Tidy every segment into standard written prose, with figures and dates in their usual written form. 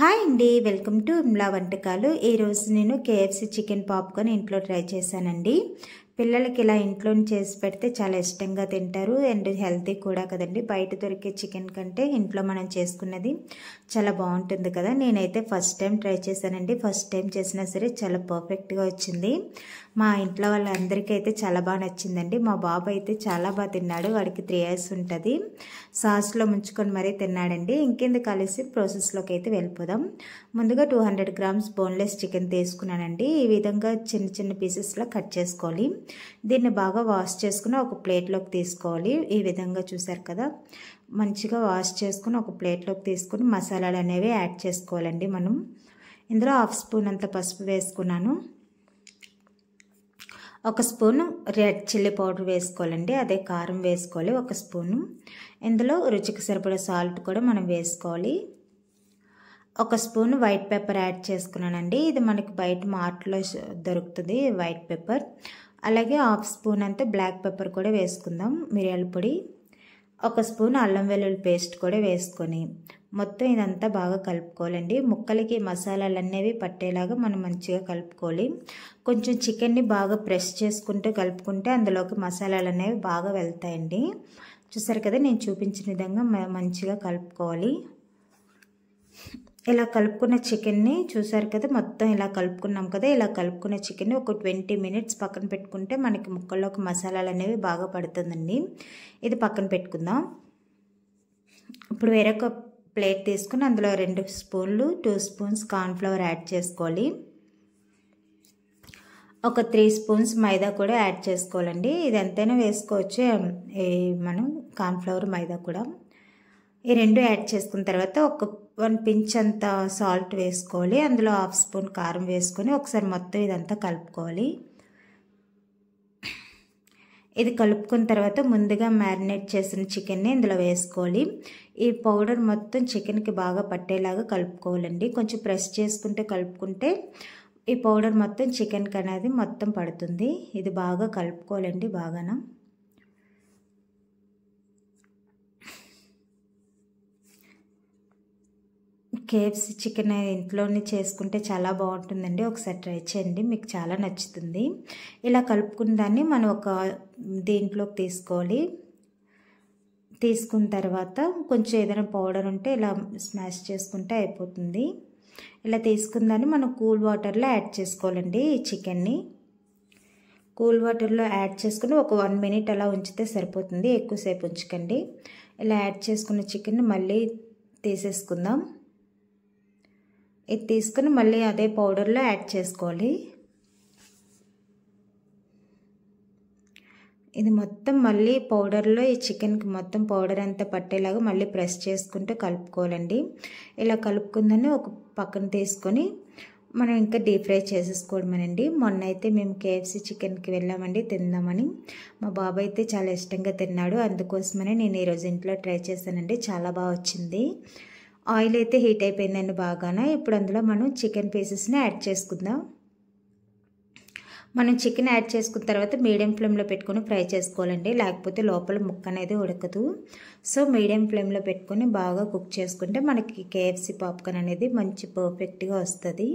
Hi అండి, welcome to ఇమ్లా వంటకాలు. ఈరోజు నేను కేఎఫ్సి చికెన్ పాప్కార్న్ ఇంట్లో ట్రై చేశానండి. పిల్లలకి ఇలా ఇంట్లో చేసి పెడితే చాలా ఇష్టంగా తింటారు అండ్ హెల్తీ కూడా కదండి. బయట దొరికే చికెన్ కంటే ఇంట్లో మనం చేసుకున్నది చాలా బాగుంటుంది కదా. నేనైతే ఫస్ట్ టైం ట్రై చేశానండి. ఫస్ట్ టైం చేసినా సరే చాలా పర్ఫెక్ట్గా వచ్చింది. మా ఇంట్లో వాళ్ళందరికీ అయితే చాలా బాగా నచ్చిందండి. మా బాబు అయితే చాలా బాగా తిన్నాడు. వాడికి 3 years ఉంటుంది. సాస్లో ముంచుకొని మరీ తిన్నాడండి. ఇంకెందుకు కలిసి ప్రాసెస్లోకి అయితే వెళ్ళిపోదాం. ముందుగా 200 grams బోన్లెస్ చికెన్ తీసుకున్నానండి. ఈ విధంగా చిన్న చిన్న పీసెస్లో కట్ చేసుకోవాలి. దీన్ని బాగా వాష్ చేసుకుని ఒక ప్లేట్లోకి తీసుకోవాలి. ఈ విధంగా చూసారు కదా, మంచిగా వాష్ చేసుకుని ఒక ప్లేట్లోకి తీసుకుని మసాలాలు అనేవి యాడ్ చేసుకోవాలండి. మనం ఇందులో 1/2 స్పూన్ అంత పసుపు వేసుకున్నాను. 1 స్పూను రెడ్ చిల్లీ పౌడర్ వేసుకోవాలండి. అదే కారం వేసుకోవాలి 1 స్పూను. ఇందులో రుచికి సరిపడా సాల్ట్ కూడా మనం వేసుకోవాలి. 1 స్పూన్ వైట్ పెప్పర్ యాడ్ చేసుకున్నానండి. ఇది మనకి బయట మార్ట్లో దొరుకుతుంది వైట్ పెప్పర్. అలాగే 1/2 స్పూన్ అంతా బ్లాక్ పెప్పర్ కూడా వేసుకుందాం, మిరియాల పొడి. 1 స్పూన్ అల్లం వెల్లుల్లి పేస్ట్ కూడా వేసుకొని మొత్తం ఇదంతా బాగా కలుపుకోవాలండి. ముక్కలకి మసాలాలు అనేవి పట్టేలాగా మనం మంచిగా కలుపుకోవాలి. కొంచెం చికెన్ని బాగా ప్రెస్ చేసుకుంటూ కలుపుకుంటే అందులోకి మసాలాలు అనేవి బాగా వెళ్తాయండి. చూసారు కదా, నేను చూపించిన విధంగా మంచిగా కలుపుకోవాలి. ఇలా కలుపుకున్న చికెన్ని చూసారు కదా, మొత్తం ఇలా కలుపుకున్నాం కదా. ఇలా కలుపుకున్న చికెన్ని ఒక 20 minutes పక్కన పెట్టుకుంటే మనకి ముక్కల్లోకి మసాలాలు అనేవి బాగా పడుతుందండి. ఇది పక్కన పెట్టుకుందాం. ఇప్పుడు వేరొక ప్లేట్ తీసుకుని అందులో 2 స్పూన్లు 2 స్పూన్స్ కార్న్ఫ్లవర్ యాడ్ చేసుకోవాలి. ఒక 3 స్పూన్స్ మైదా కూడా యాడ్ చేసుకోవాలండి. ఇది ఎంతైనా వేసుకోవచ్చు మనం కార్న్ఫ్లవర్ మైదా కూడా. ఈ 2 యాడ్ చేసుకున్న తర్వాత ఒక 1 pinch అంత సాల్ట్ వేసుకోవాలి. అందులో 1/2 స్పూన్ కారం వేసుకొని ఒకసారి మొత్తం ఇదంతా కలుపుకోవాలి. ఇది కలుపుకున్న తర్వాత ముందుగా మ్యారినేట్ చేసిన చికెన్ని ఇందులో వేసుకోవాలి. ఈ పౌడర్ మొత్తం చికెన్కి బాగా పట్టేలాగా కలుపుకోవాలండి. కొంచెం ప్రెస్ చేసుకుంటే కలుపుకుంటే ఈ పౌడర్ మొత్తం చికెన్కి అనేది మొత్తం పడుతుంది. ఇది బాగా కలుపుకోవాలండి. బాగానా కేఎఫ్సి చికెన్ ఇంట్లోనే చేసుకుంటే చాలా బాగుంటుందండి. ఒకసారి ట్రై చేయండి, మీకు చాలా నచ్చుతుంది. ఇలా కలుపుకున్న దాన్ని మనం ఒక దీంట్లోకి తీసుకోవాలి. తీసుకున్న తర్వాత కొంచెం ఏదైనా పౌడర్ ఉంటే ఇలా స్మాష్ చేసుకుంటే అయిపోతుంది. ఇలా తీసుకున్న దాన్ని మనం కూల్ వాటర్లో యాడ్ చేసుకోవాలండి. ఈ చికెన్ని కూల్ వాటర్లో యాడ్ చేసుకుని ఒక 1 minute అలా ఉంచితే సరిపోతుంది. ఎక్కువసేపు ఉంచకండి. ఇలా యాడ్ చేసుకున్న చికెన్ని మళ్ళీ తీసేసుకుందాం. ఇది తీసుకుని మళ్ళీ అదే పౌడర్లో యాడ్ చేసుకోవాలి. ఇది మొత్తం మళ్ళీ పౌడర్లో ఈ చికెన్కి మొత్తం పౌడర్ అంతా పట్టేలాగా మళ్ళీ ప్రెస్ చేసుకుంటూ కలుపుకోవాలండి. ఇలా కలుపుకుందని ఒక పక్కన తీసుకొని మనం ఇంకా డీప్ ఫ్రై చేసేసుకోవడమేనండి. మొన్న అయితే మేము కేఎఫ్సి చికెన్కి వెళ్ళామండి తిందామని. మా బాబు అయితే చాలా ఇష్టంగా తిన్నాడు. అందుకోసమనే నేను ఈరోజు ఇంట్లో ట్రై చేశానండి. చాలా బాగా వచ్చింది. ఆయిల్ అయితే హీట్ అయిపోయిందండి బాగానే. ఇప్పుడు అందులో మనం చికెన్ పీసెస్ని యాడ్ చేసుకుందాం. మనం చికెన్ యాడ్ చేసుకున్న తర్వాత మీడియం ఫ్లేమ్లో పెట్టుకొని ఫ్రై చేసుకోవాలండి, లేకపోతే లోపల ముక్క అనేది ఉడకదు. సో మీడియం ఫ్లేమ్లో పెట్టుకొని బాగా కుక్ చేసుకుంటే మనకి కేఎఫ్సి పాప్కార్న్ అనేది మంచి పర్ఫెక్ట్గా వస్తుంది.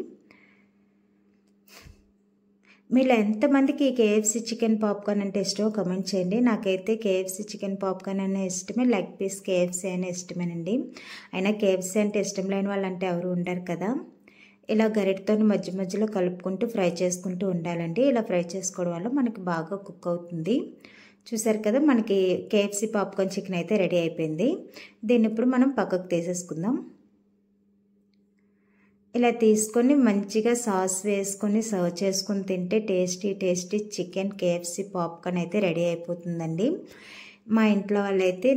మీలో ఎంతమందికి కేఎఫ్సి చికెన్ పాప్కార్న్ అంటే ఇష్టమో కమెంట్ చేయండి. నాకైతే కేఎఫ్సి చికెన్ పాప్కార్న్ అనే ఇష్టమే, లెగ్ పీస్ కేఎఫ్సి అనే ఇష్టమేనండి. అయినా కేఎఫ్సి అంటే ఇష్టం లేని వాళ్ళు అంటే ఎవరు ఉండరు కదా. ఇలా గరిటతో మధ్య మధ్యలో కలుపుకుంటూ ఫ్రై చేసుకుంటూ ఉండాలండి. ఇలా ఫ్రై చేసుకోవడం వల్ల మనకి బాగా కుక్ అవుతుంది. చూసారు కదా, మనకి కేఎఫ్సి పాప్కార్న్ చికెన్ అయితే రెడీ అయిపోయింది. దీన్ని ఇప్పుడు మనం పక్కకు తీసేసుకుందాం. ఇలా తీసుకొని మంచిగా సాస్ వేసుకొని సర్వ్ చేసుకొని తింటే tasty tasty chicken KFC popcorn అయితే రెడీ అయిపోతుందండి. మా ఇంట్లో వాళ్ళైతే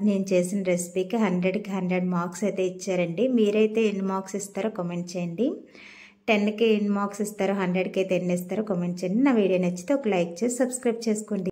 నేను చేసిన రెసిపీకి 100కి 100 మార్క్స్ అయితే ఇచ్చారండి. మీరైతే ఎన్ని మార్క్స్ ఇస్తారో కామెంట్ చేయండి. 10కి ఎన్ని మార్క్స్ ఇస్తారో, 100కి అయితే ఎన్ని ఇస్తారో కామెంట్ చేయండి. నా వీడియో నచ్చితే ఒక లైక్ చేసి సబ్స్క్రైబ్ చేసుకోండి.